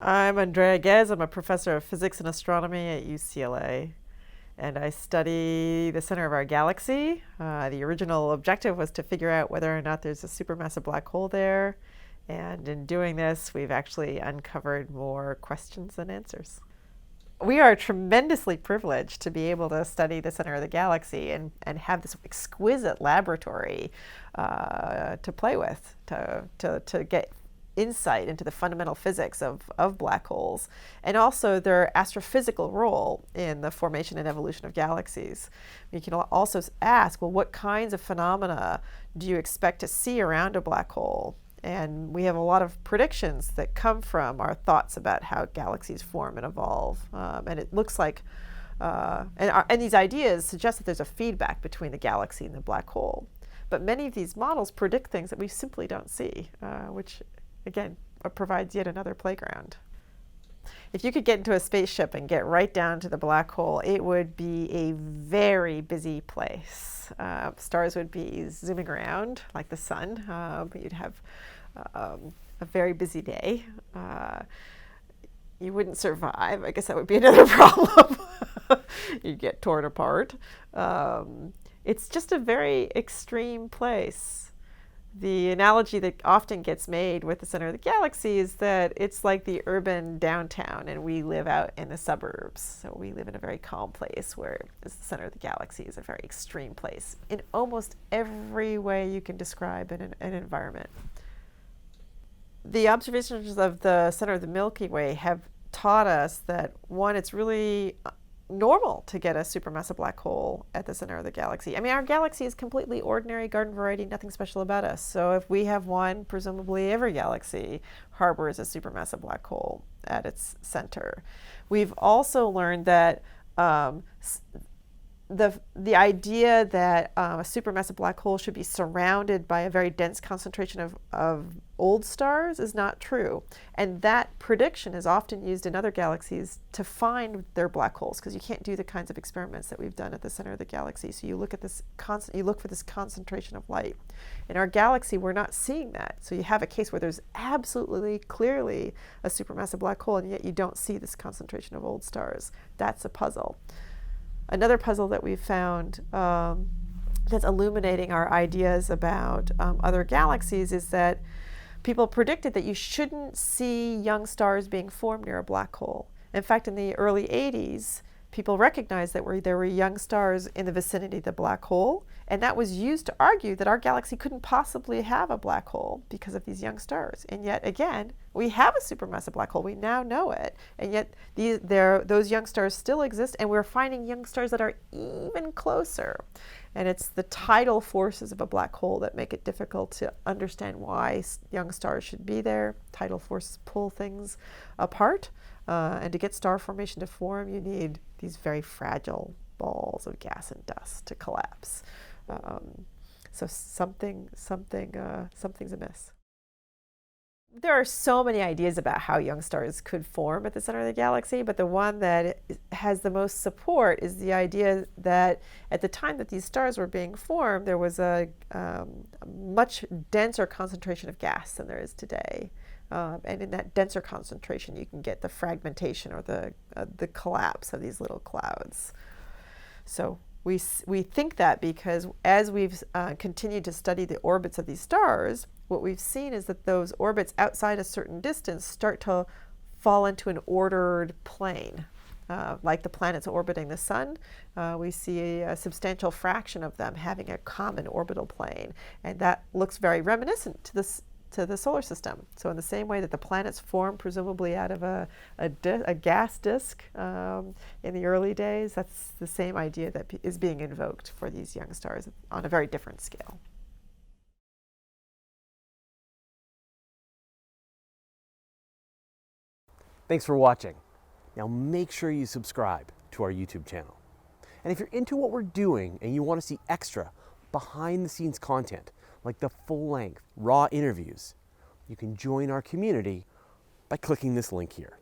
I'm Andrea Ghez. I'm a professor of physics and astronomy at UCLA, and I study the center of our galaxy. The original objective was to figure out whether or not there's a supermassive black hole there, and in doing this, we've actually uncovered more questions than answers. We are tremendously privileged to be able to study the center of the galaxy and have this exquisite laboratory to play with, to get insight into the fundamental physics of black holes, and also their astrophysical role in the formation and evolution of galaxies. We can also ask, well, what kinds of phenomena do you expect to see around a black hole? And we have a lot of predictions that come from our thoughts about how galaxies form and evolve. And it looks like, and these ideas suggest that there's a feedback between the galaxy and the black hole. But many of these models predict things that we simply don't see, which, again, provides yet another playground. If you could get into a spaceship and get right down to the black hole, it would be a very busy place. Stars would be zooming around like the sun. You'd have a very busy day. You wouldn't survive. I guess that would be another problem. You'd get torn apart. It's just a very extreme place. The analogy that often gets made with the center of the galaxy is that it's like the urban downtown and we live out in the suburbs. So we live in a very calm place, where the center of the galaxy is a very extreme place in almost every way you can describe an environment. The observations of the center of the Milky Way have taught us that, one, it's really normal to get a supermassive black hole at the center of the galaxy. I mean, our galaxy is completely ordinary, garden variety, nothing special about us. So if we have one, presumably every galaxy harbors a supermassive black hole at its center. We've also learned that the idea that a supermassive black hole should be surrounded by a very dense concentration of old stars is not true. And that prediction is often used in other galaxies to find their black holes, because you can't do the kinds of experiments that we've done at the center of the galaxy. So you look at this you look for this concentration of light. In our galaxy, we're not seeing that. So you have a case where there's absolutely clearly a supermassive black hole, and yet you don't see this concentration of old stars. That's a puzzle. Another puzzle that we've found that's illuminating our ideas about other galaxies is that people predicted that you shouldn't see young stars being formed near a black hole. In fact, in the early 80s, people recognized that there were young stars in the vicinity of the black hole, and that was used to argue that our galaxy couldn't possibly have a black hole because of these young stars. And yet again, we have a supermassive black hole. We now know it, and yet those young stars still exist, and we're finding young stars that are even closer. And it's the tidal forces of a black hole that make it difficult to understand why young stars should be there. Tidal forces pull things apart. And to get star formation to form, you need these very fragile balls of gas and dust to collapse. So something's amiss. There are so many ideas about how young stars could form at the center of the galaxy, but the one that has the most support is the idea that at the time that these stars were being formed, there was a much denser concentration of gas than there is today. And in that denser concentration, you can get the fragmentation or the collapse of these little clouds. So we think that because as we've continued to study the orbits of these stars, what we've seen is that those orbits outside a certain distance start to fall into an ordered plane. Like the planets orbiting the sun, we see a substantial fraction of them having a common orbital plane. And that looks very reminiscent to the solar system. So in the same way that the planets formed presumably out of a gas disk in the early days, that's the same idea that is being invoked for these young stars on a very different scale. Thanks for watching. Now make sure you subscribe to our YouTube channel. And if you're into what we're doing and you want to see extra behind the scenes content, like the full-length, raw interviews, you can join our community by clicking this link here.